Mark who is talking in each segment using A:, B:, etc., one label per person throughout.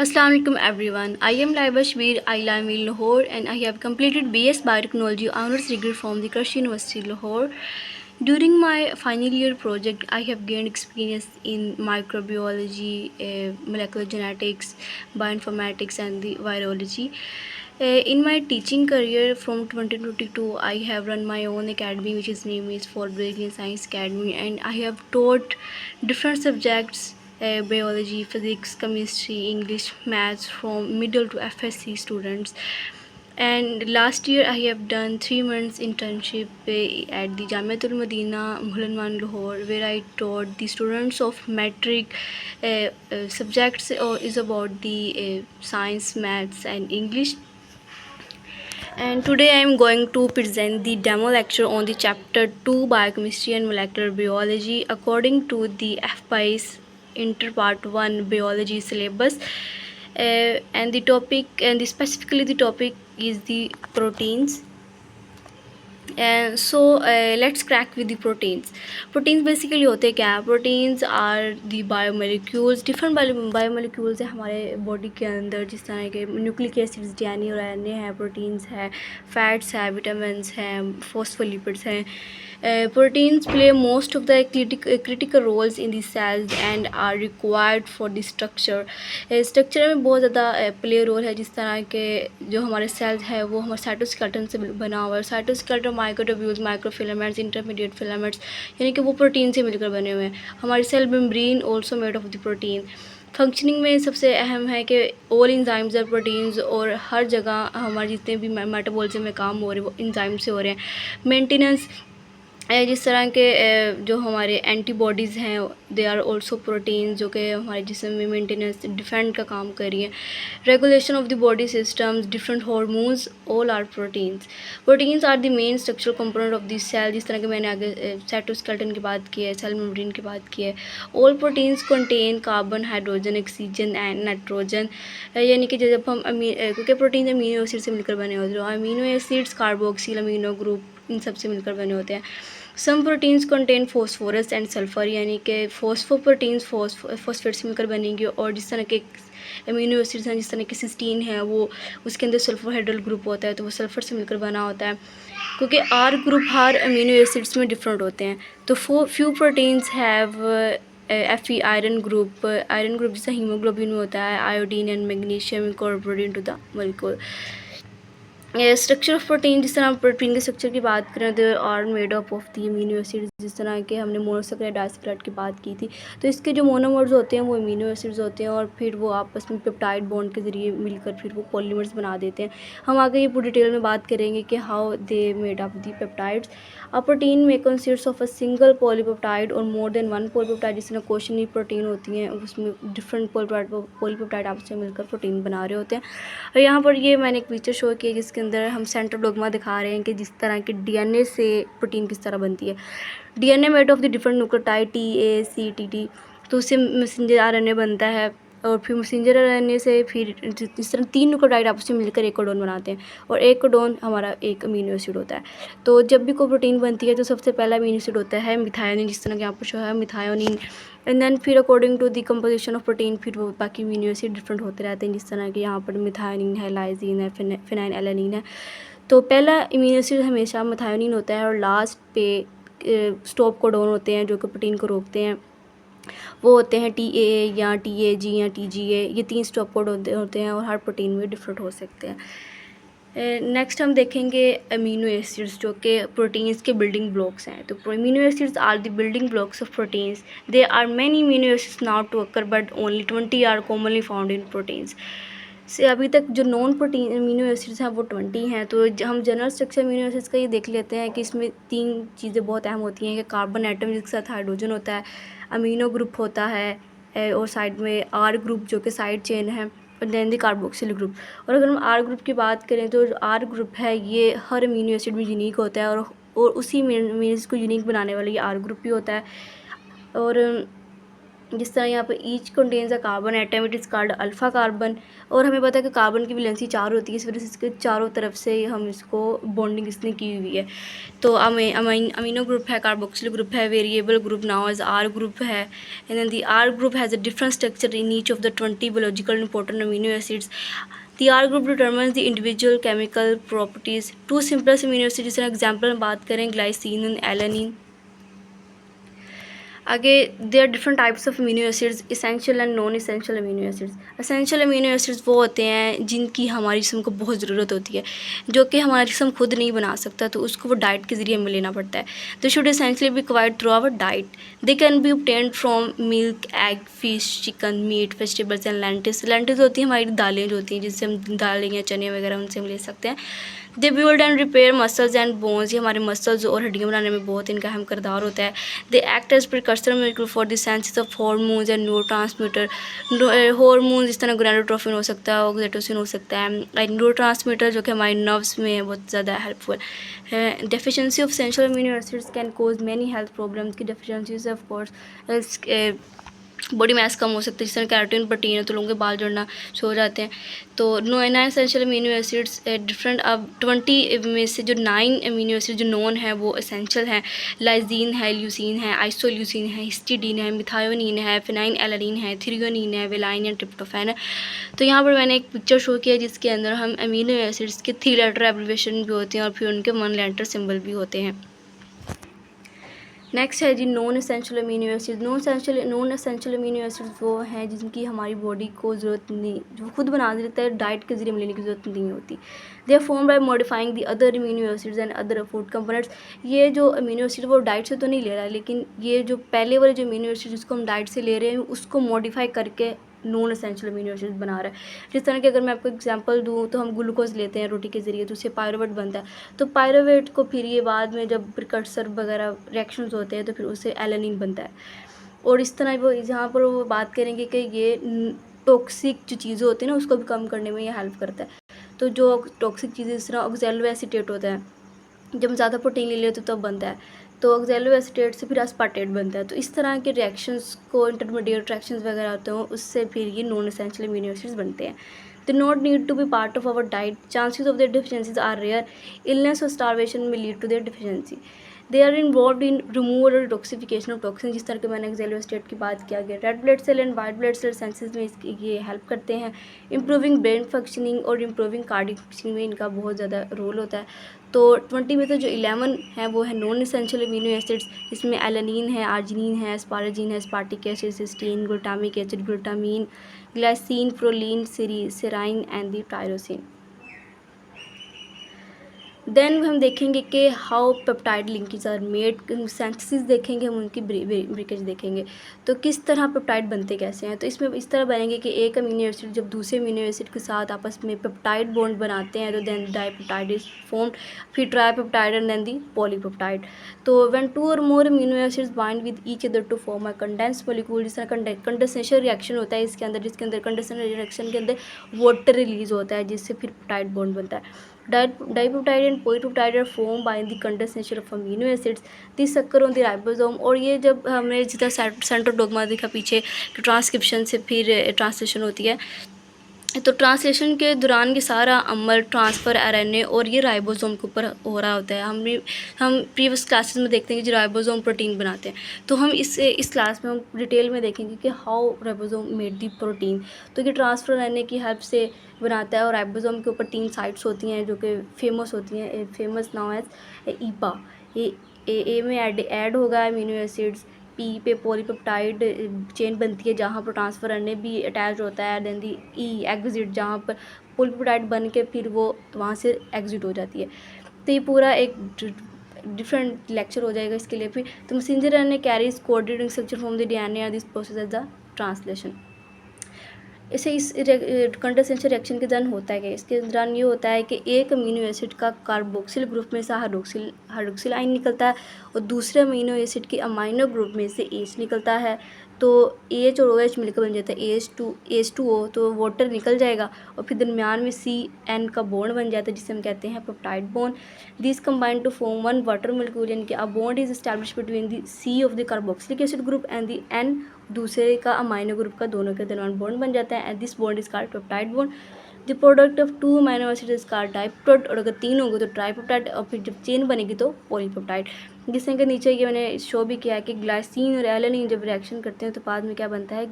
A: Assalamu alaikum everyone. I am Laiba Shbir Aila Mil Lahore and I have completed BS Biotechnology Honours degree from the Karachi University Lahore. During my final year project, I have gained experience in microbiology, molecular genetics, bioinformatics and the virology. In my teaching career from 2022, I have run my own academy which is name is For Brazilian Science Academy, and I have taught different subjects biology, physics, chemistry, English, maths from middle to FSC students. And last year I have done 3 months internship at the Jamiatul Madina Mullanwan Lahore, where I taught the students of metric subjects is about the science, maths and English. And today I am going to present the demo lecture on the chapter 2 biochemistry and molecular biology according to the FPI's Inter Part 1 biology syllabus. And the topic and specifically the topic is the proteins. Let's crack with the proteins. Proteins basically होते क्या है? Proteins are the biomolecules, different biomolecules है हमारे body के अंदर, जिस तरह के न्यूक्लिक एसिड्स, DNA और RNA है, प्रोटीन्स है, फैट्स है, विटामिन्स हैं, फॉस्फोलिपिड्स हैं. Proteins play most of the critical roles in the cells and are required for the structure. Structure में बहुत ज़्यादा प्ले रोल है, जिस तरह के जो हमारे सेल्स है वो हमारे साइटोस्केलेटन से बना हुआ है. Cytoskeleton, microtubules, microfilaments, intermediate filaments, यानी कि वो प्रोटीन से मिलकर बने हुए हैं. हमारी cell membrane also made of the protein. Functioning में सबसे अहम है कि ऑल इंजाइम्स और प्रोटीन्स, और हर जगह हमारे जितने भी मेटाबॉलिज्म में काम हो रहे हैं वो इंजाइम से हो रहे हैं. मेंटेनेंस, जिस तरह के जो हमारे एंटीबॉडीज़ हैं दे आर ऑल्सो प्रोटीन्स, जो कि हमारे जिस्म में मेंटेनेंस डिफेंड का काम कर रही हैं. Regulation of the body systems, different hormones, all are proteins. Proteins are the main structural component of the cell, जिस तरह के मैंने आगे साइटोस्केलेटन की बात की है, सेल मेम्ब्रेन की बात की है. All proteins contain carbon, hydrogen, oxygen and nitrogen. यानी कि जब हम क्योंकि प्रोटीन अमीनो एसिड से मिलकर बने होते हैं, amino acids carboxyl amino group इन सब से मिलकर बने होते हैं. Some proteins contain phosphorus and sulphur, यानी कि फॉस्फोप्रोटीन्स फॉस्फेट से मिलकर बनेंगे. और जिस तरह के अमीनो एसिड्स हैं, जिस तरह के सिस्टीन है, वो उसके अंदर सल्फ़र हाइड्रल ग्रुप होता है, तो वो सल्फ़र से मिलकर बना होता है. क्योंकि आर ग्रुप हर अमीनो एसिड्स में डिफरेंट होते हैं. तो few proteins have Fe iron group जैसा हीमोग्लोबिन में होता है. Iodine and magnesium incorporated into the molecule. Structure of protein, जिस तरह प्रोटीन के स्ट्रक्चर की बात करें तो are made up of the amino acids. जिस तरह के हमने मोनोसैकेराइड डाइसैकेराइड की बात की थी, तो इसके जो मोनोमर्स होते हैं वो अमीनो एसिड्स होते हैं, और फिर वो आपस में पेप्टाइड बॉन्ड के ज़रिए मिलकर फिर वो पॉलीमर्स बना देते हैं. हम आगे ये पूरी डिटेल में बात करेंगे कि how they made up the peptides. A protein में consist of a single polypeptide और मोर देन वन पॉलीपेप्टाइड. जिस तरह क्वेश्चनरी प्रोटीन होती हैं उसमें डिफरेंट पॉलीपेप्टाइड आपस में मिलकर प्रोटीन बना रहे होते हैं. और यहाँ पर ये मैंने एक पिक्चर शो किया जिसके अंदर हम सेंट्रल डोग्मा दिखा रहे हैं कि जिस तरह के डीएनए से प्रोटीन किस तरह बनती है. DNA made of the different nucleotide TAC TT. तो उससे मैसेंजर आरएनए बनता है, और फिर मैसेंजर आरएनए से फिर जिस तरह 3 न्यूक्लियोटाइड आपस में मिलकर एक कोडोन बनाते हैं, और एक कोडोन हमारा एक अमीनो एसिड होता है. तो जब भी कोई प्रोटीन बनती है तो सबसे पहला अमीनो एसिड होता है मिथायोनिन, जिस तरह के यहाँ पर शो है मिथायोनिन. एंड देन फिर according to the composition of protein फिर वो बाकी अमीनो एसिड डिफरेंट होते रहते हैं. जिस तरह के यहाँ पर मिथायोनिन है, लाइजीन है, फिनाइल एलानिन है. तो पहला अमीनो एसिड हमेशा मिथायोनिन होता है, और लास्ट पे स्टॉप कोडोन होते हैं जो कि प्रोटीन को रोकते हैं. वो होते हैं TAA या TAG या TGA. ये 3 स्टॉप कोड होते हैं, और हर प्रोटीन में डिफरेंट हो सकते हैं. नेक्स्ट हम देखेंगे अमीनो एसिड्स, जो कि प्रोटीन्स के बिल्डिंग ब्लॉक्स हैं. तो amino acids are the building blocks of proteins. They are many amino acids now to occur, but only 20 are commonly found in proteins. से अभी तक जो नॉन प्रोटीन अमीनो एसिड्स हैं वो 20 हैं. तो हम जनरल स्ट्रक्चर अमीनो एसिड्स का ये देख लेते हैं कि इसमें 3 चीज़ें बहुत अहम होती हैं कि कार्बन एटम जिसके साथ हाइड्रोजन होता है, अमीनो ग्रुप होता है, और साइड में आर ग्रुप जो कि साइड चेन है, और देन द कार्बोक्सिल ग्रुप. और अगर हम आर ग्रुप की बात करें तो आर ग्रुप है ये हर अमीनो एसिड में यूनिक होता है, और उसी अमीनो एसिड को यूनिक बनाने वाला ये आर ग्रुप भी होता है. और जिस तरह यहाँ पे each contains a carbon atom, it is called alpha carbon. और हमें पता है कि कार्बन की वैलेंसी 4 होती है, इस वजह से इसके चारों तरफ से हम इसको बॉन्डिंग इसने की हुई है। तो अमीनो ग्रुप है, कार्बोक्सिल ग्रुप है, variable group now as R group है, and then the R group has a different structure in each of the 20 biological important amino acids. The R group determines the individual chemical properties. Two simplest amino acid, जिस तरह example हम बात करें glycine and alanine. आगे there are different types of amino acids, essential and non essential amino acids. Essential amino acids वो होते हैं जिनकी हमारी जिस्म को बहुत ज़रूरत होती है, जो कि हमारा जिस्म खुद नहीं बना सकता, तो उसको वो डाइट के ज़रिए हमें लेना पड़ता है। They should essentially be acquired through our diet. They can be obtained from milk, egg, fish, chicken, meat, vegetables and lentils. Lentils होती हैं हमारी दालें जो होती हैं, जिससे हम दालें या चने वगैरह उनसे हम ले सकते हैं। They build and repair muscles and bones, ये हमारे मसल्स और हड्डियाँ बनाने में बहुत इनका अहम किरदार होता है। They act as precursor molecule for the synthesis of hormones and neurotransmitter. Hormones जिस तरह गोनाडोट्रोपिन हो सकता है, ऑक्सीटोसिन हो सकता है, न्यूरो ट्रांसमीटर जो कि हमारे नर्व्स में बहुत ज़्यादा हेल्पफुल है। Deficiency of essential amino acids can cause many health problems की डेफिशिएंसी से ऑफ कोर्स बॉडी मास कम हो सकता है, जिस तरह कैरोटीन प्रोटीन है तो लोगों के बाल झड़ना शुरू हो जाते हैं। तो 9 एसेंशियल अमीनो एसिड्स डिफरेंट, अब 20 में से जो 9 अमीनो एसिड जो नॉन है वो एसेंशियल हैं। लाइजीन है, ल्यूसीन है, आइसोल्यूसीन है, हिस्टिडीन है, मिथायोनिन है, फिनाइन एलानिन है, थ्रियोनिन है, वेलाइन या ट्रिप्टोफैन है। तो यहाँ पर मैंने एक पिक्चर शो किया जिसके अंदर हम अमीनो एसिड्स के 3 लेटर एब्रिविएशन भी होते हैं और फिर उनके 1 लेटर सिंबल भी होते हैं। नेक्स्ट है जी non essential amino acid. Non essential amino acid वो हैं जिनकी हमारी बॉडी को ज़रूरत नहीं, जो खुद बना देता है, डाइट के ज़रिए लेने की ज़रूरत नहीं होती। They are form by modifying the other amino acids and other food components. ये जो अमीनो एसिड वो डाइट से तो नहीं ले रहा है, लेकिन ये जो पहले वाले जो अमीनो एसिड जिसको हम डाइट से ले रहे हैं उसको मॉडिफाई करके नॉन एसेंशियल अमीनो एसिड बना रहा है। जिस तरह कि अगर मैं आपको एग्जांपल दूँ तो हम ग्लूकोज लेते हैं रोटी के ज़रिए, तो उससे पायरुवेट बनता है। तो पायरुवेट को फिर ये बाद में जब प्रिकर्सर वगैरह रिएक्शंस होते हैं तो फिर उससे एलानिन बनता है। और इस तरह वो जहाँ पर वो बात करेंगे कि ये टॉक्सिक जो चीज़ें होती हैं ना उसको भी कम करने में ये हेल्प करता है। तो जो टॉक्सिक चीज़ें जिस तरह ऑक्सैलो एसीटेट होता है, जब हम ज़्यादा प्रोटीन ले लेते तब बनता है, तो ऑक्सैलो एसीटेट से फिर अस्पार्टेट बनता है। तो इस तरह के रिएक्शंस को इंटरमीडिएट रिएक्शंस वगैरह होते हैं, उससे फिर ये नॉन एसेंशियल अमीनो एसिड्स बनते हैं। They not need to be part of our diet, chances of their deficiencies are rare, illness और स्टारवेशन में lead to their deficiency. They are involve in removal और डिटॉक्सिफिकेशन ऑफ टॉक्सिन, जिस तरह के मैंने oxalo acetate की बात किया गया। Red blood cell and white blood cell synthesis में ये हेल्प करते हैं। इम्प्रूविंग ब्रेन फंक्शनिंग और इम्प्रूविंग कार्डियक फंक्शनिंग में इनका बहुत ज़्यादा रोल होता है। तो 20 में से जो 11 है वो है नॉन एसेंशियल अमीनो एसिड्स, जिसमें एलानिन है, आर्जिनिन है, एस्पाराजिन है, aspartic acid, cysteine, glutamic acid, glutamine, glycine, proline, serine and the tyrosine. Then हम देखेंगे कि how peptide linkage are made, synthesis देखेंगे, हम उनकी ब्रेकेज देखेंगे। तो किस तरह पेप्टाइड बनते कैसे हैं, तो इसमें इस तरह बनेंगे कि एक अमीनो एसिड जब दूसरे अमीनो एसिड के साथ आपस में पेप्टाइड बॉन्ड बनाते हैं तो देन डाइपेप्टाइड इज फॉर्म्ड, फिर tripeptide and then the polypeptide. तो व्हेन 2 और more amino acids bind with each other to form a condensed molecule, जिस तरह कंडेंसेशन रिएक्शन होता है इसके अंदर, जिसके अंदर कंडेंसेशन रिएक्शन के अंदर वाटर रिलीज होता है जिससे फिर पेप्टाइड बॉन्ड बनता है। Dipeptide and polypeptide are form by the condensation of amino acids, this occur on the ribosome. और ये जब हमने जितना सेंट्रोल डोग्मा देखा पीछे कि ट्रांसक्रिप्शन से फिर ट्रांसलेशन होती है, तो ट्रांसलेशन के दौरान ये सारा अमल ट्रांसफ़र आरएनए और ये राइबोसोम के ऊपर हो रहा होता है। हम प्रीवियस क्लासेस में देखते हैं कि जो राइबोसोम प्रोटीन बनाते हैं, तो हम इस क्लास में हम डिटेल में देखेंगे कि how ribosome made the protein. तो ये ट्रांसफ़र आरएनए की हेल्प से बनाता है और राइबोसोम के ऊपर 3 साइट्स होती हैं जो कि फेमस होती हैं, फेमस नाउ एज ईपा। ए में ऐड होगा अमीनो एसिड्स, पी पे पॉलीपेप्टाइड चेन बनती है जहाँ पर ट्रांसफर आरएनए भी अटैच होता है, देन दी ई एग्जिट जहाँ पर पॉलीपेप्टाइड बन के फिर वो वहाँ से एग्जिट हो जाती है। तो ये पूरा एक डिफरेंट लेक्चर हो जाएगा इसके लिए। फिर तो messenger RNA carries coded structure from the DNA और this process as the translation. इसे इस कंडेंसेशन रिएक्शन के दौरान होता है क्या, इसके दौरान ये होता है कि एक अमीनो एसिड का कार्बोक्सिल ग्रुप में से हाइड्रोक्सिल आयन निकलता है और दूसरे अमीनो एसिड के अमाइनो ग्रुप में से एच निकलता है। तो एच और ओ एच मिलकर बन जाता है AH2O, तो वाटर निकल जाएगा और फिर दरमियान में CN का बॉन्ड बन जाता है जिसे हम कहते हैं peptide bond. This combine to form one water molecule, यानी कि a bond is establish between the C of the carboxylic acid group and the N दूसरे का अमाइनो ग्रुप का, दोनों के दरमियान बॉन्ड बन जाता है and this bond is called peptide bond. The product of two amino acid is called dipeptide, और अगर तीन होंगे तो ट्राइपेप्टाइड, और फिर जब चेन बनेगी तो पॉलीपेप्टाइड। जिससे कि नीचे ये मैंने शो भी किया है कि ग्लाइसिन और एलानिन जब रिएक्शन करते हैं तो बाद में क्या बनता है,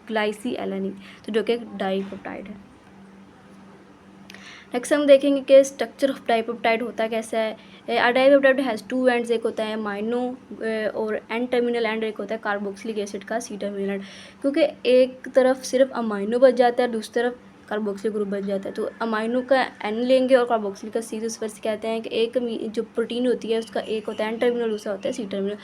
A: ग्लाइसी एलानिन, तो जो कि डाइपेप्टाइड है। नेक्स्ट हम देखेंगे कि स्ट्रक्चर ऑफ डाइपेप्टाइड होता कैसा है। डाइपेप्टाइड हैज़ टू एंड्स, एक होता है अमाइनो और एन टर्मिनल एंड, एक होता है कार्बोक्सिलिक एसिड का C टर्मिनल एंड। क्योंकि एक तरफ सिर्फ अमाइनो बच जाता है, दूसरी तरफ कार्बोक्सिलिक ग्रुप बच जाता है, तो अमाइनो का N लेंगे और कार्बोक्सिलिक का C, तो इस वजह से कहते हैं कि एक जो प्रोटीन होती है उसका एक होता है N टर्मिनल, दूसरा होता है C टर्मिनल,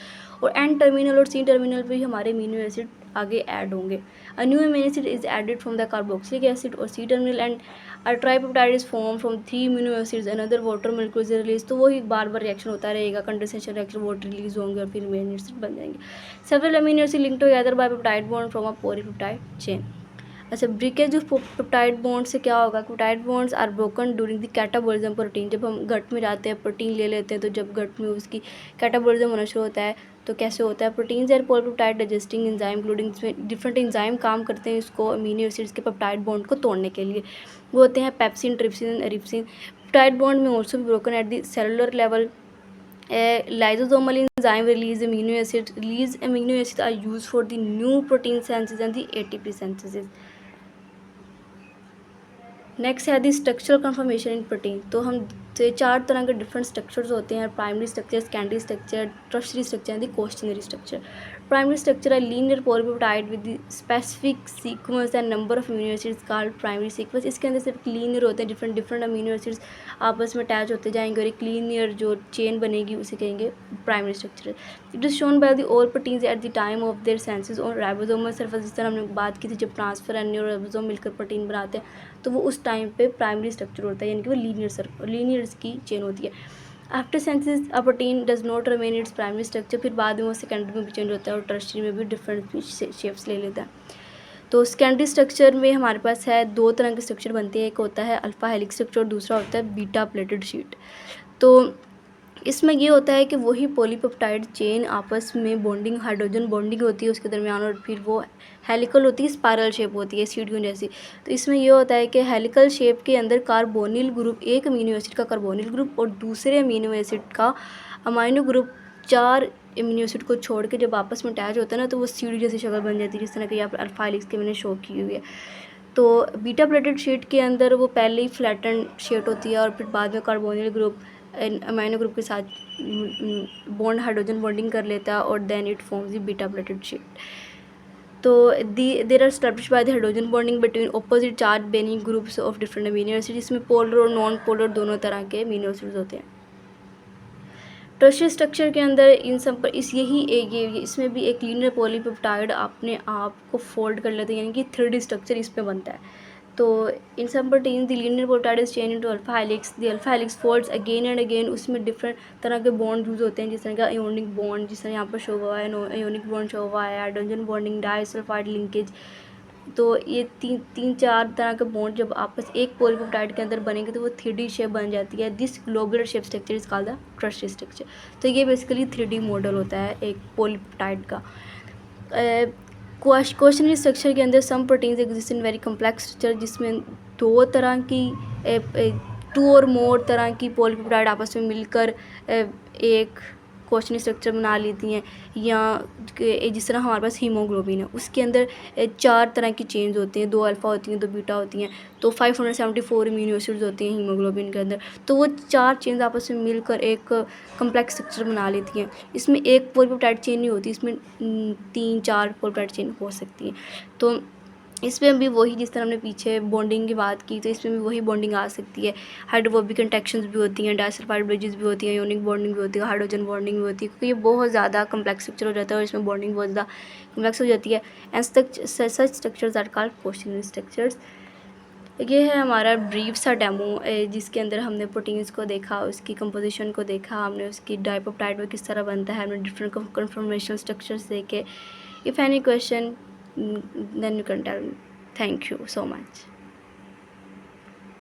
A: और N टर्मिनल और C टर्मिनल पे ही हमारे अमीनो एसिड आगे ऐड होंगे। A new amino acid is added from the carboxylic acid और C terminal and a tripeptide is form from 3 amino acids, another water molecule is release, तो वही बार बार reaction होता रहेगा, कंडेंसेशन रिएक्शन, वाटर रिलीज होंगे और फिर amino acid बन जाएंगे। Several amino acid link together by peptide bond from a polypeptide chain. अच्छा, ब्रेकेज ऑफ पेप्टाइड बॉन्ड से क्या होगा, peptide bonds are broken during the catabolism protein, जब हम गट में जाते हैं प्रोटीन ले लेते हैं तो जब गट में उसकी कैटाबॉलिज्म होना शुरू होता है तो कैसे होता है, proteins and polypeptide digesting enzyme including, इसमें डिफरेंट एंजाइम काम करते हैं इसको अमीनो एसिड्स के पेप्टाइड बॉन्ड को तोड़ने के लिए, वो होते हैं पेप्सिन, ट्रिप्सिन, एरिप्सिन। पेप्टाइड बॉन्ड में ऑल्सो भी broken at the cellular level. Lysosomal enzyme release amino acids. Release amino acids are used for the new protein synthesis and the ATP synthesis. Next है दी स्ट्रक्चरल कन्फर्मेशन इन protein. तो हम तो चार तरह के different structures होते हैं, primary structure, secondary structure, tertiary structure and the quaternary structure. Primary structure है linear polypeptide with the specific sequence and number of amino acids called primary sequence. इसके अंदर सिर्फ लीनियर होते हैं, डिफरेंट डिफरेंट अमीनो एसिड्स आपस में attach होते जाएंगे और एक लीनियर जो चेन बनेगी उसे कहेंगे primary structure. It is shown by the all proteins at the time of their senses on ribosomal surface. जिस तरह हमने बात की थी जब ट्रांसफर एंड राइबोसोम मिलकर प्रोटीन बनाते हैं तो वो उस टाइम पे प्राइमरी स्ट्रक्चर होता है, यानी कि वो लीनियर की चेन होती है। After synthesis a protein does not remain its primary structure, फिर बाद में वो सेकेंडरी में भी चेंज होता है और टर्शियरी में भी डिफरेंट शेप्स ले लेता है। तो सेकेंडरी स्ट्रक्चर में हमारे पास है दो तरह के स्ट्रक्चर बनते हैं, एक होता है अल्फा हेलिक्स स्ट्रक्चर और दूसरा होता है बीटा प्लेटेड शीट। तो इसमें ये होता है कि वही पॉलीपेप्टाइड चेन आपस में बॉन्डिंग, हाइड्रोजन बॉन्डिंग होती है उसके दरमियान, और फिर वो हेलिकल होती है, स्पायरल शेप होती है सीढ़ियों जैसी। तो इसमें ये होता है कि हेलिकल शेप के अंदर कार्बोनिल ग्रुप, एक अमीनो एसिड का कार्बोनिल ग्रुप और दूसरे अमीनो एसिड का अमाइनो ग्रुप, चार अमीनो एसिड को छोड़ के जब आपस में अटैच होता है ना तो वो सीढ़ी जैसी शक्ल बन जाती है, जिस तरह की यहाँ पर अल्फा हेलिक्स के मैंने शो की हुई है। तो बीटा प्लेटेड शीट के अंदर वो पहले ही फ्लैटन शीट होती है और फिर बाद में कार्बोनिल ग्रुप अमाइनो ग्रुप के साथ बॉन्ड, हाइड्रोजन बॉन्डिंग कर लेता है और then it forms the beta pleated sheet. तो there are established by the hydrogen bonding between opposite charge bearing groups of different amino acid. इसमें पोलर और non polar दोनों तरह के अमीनो एसिड्स होते हैं। टर्शियरी स्ट्रक्चर के अंदर इन सब पर ये इसमें भी एक लीनियर पॉलीपेप्टाइड अपने आप को फोल्ड कर लेते हैं, यानी कि 3D स्ट्रक्चर इस पे बनता है। तो इन सब protein the linear polypeptide is change into alpha helix, the alpha helix folds again and again. उसमें डिफरेंट तरह के बॉन्ड यूज होते हैं, जिस तरह का आयोनिक बॉन्ड, जिस तरह यहाँ पर शो हुआ है आयोनिक बॉन्ड शो हुआ है, हाइड्रोजन बॉन्डिंग, डाइसल्फाइड लिंकेज। तो ये तीन चार तरह के बॉन्ड जब आपस एक पॉलीपेप्टाइड के अंदर बनेंगे तो वो 3D शेप बन जाती है। This globular shape structure is called the tertiary structure. तो ये बेसिकली 3D मॉडल होता है एक पॉलीपेप्टाइड का। क्वेश्चनरी स्ट्रक्चर के अंदर some proteins exist in very complex structure, जिसमें दो तरह की 2 और मोर तरह की पॉलीपेप्टाइड आपस में मिलकर एक क्वेश्चनरी स्ट्रक्चर बना लेती हैं। या जिस तरह हमारे पास हीमोग्लोबिन है उसके अंदर 4 तरह की चेन्स होती हैं, 2 अल्फ़ा होती हैं, 2 बीटा होती हैं, तो 574 अमीनो एसिड्स होती हैं हीमोग्लोबिन के अंदर। तो वो 4 चेन्स आपस में मिलकर एक कम्प्लेक्स स्ट्रक्चर बना लेती हैं। इसमें एक पॉलीपेप्टाइड चेन नहीं होती, इसमें 3-4 पॉलीपेप्टाइड चेन हो सकती हैं। तो इसमें भी वही, जिस तरह हमने पीछे बॉन्डिंग की बात की, तो इसमें भी वही बॉन्डिंग आ सकती है। हाइड्रोफोबिक इंटरेक्शंस भी होती हैं, डाइसल्फाइड ब्रिजेस भी होती हैं, आयोनिक बॉन्डिंग भी होती है, हाइड्रोजन बॉन्डिंग भी होती है, क्योंकि ये बहुत ज़्यादा कम्प्लेक्स स्ट्रक्चर हो जाता है और इसमें बॉन्डिंग बहुत ज़्यादा कम्प्लेक्स हो जाती है। And such structures are called quaternary structures. ये है हमारा ब्रीफ सा डेमो जिसके अंदर हमने प्रोटीन्स को देखा, उसकी कंपोजिशन को देखा, हमने उसकी डाइपेप्टाइड वो किस तरह बनता है, हमने डिफरेंट कन्फॉर्मेशनल स्ट्रक्चर्स देखे। If any question then you can tell me. Thank you so much.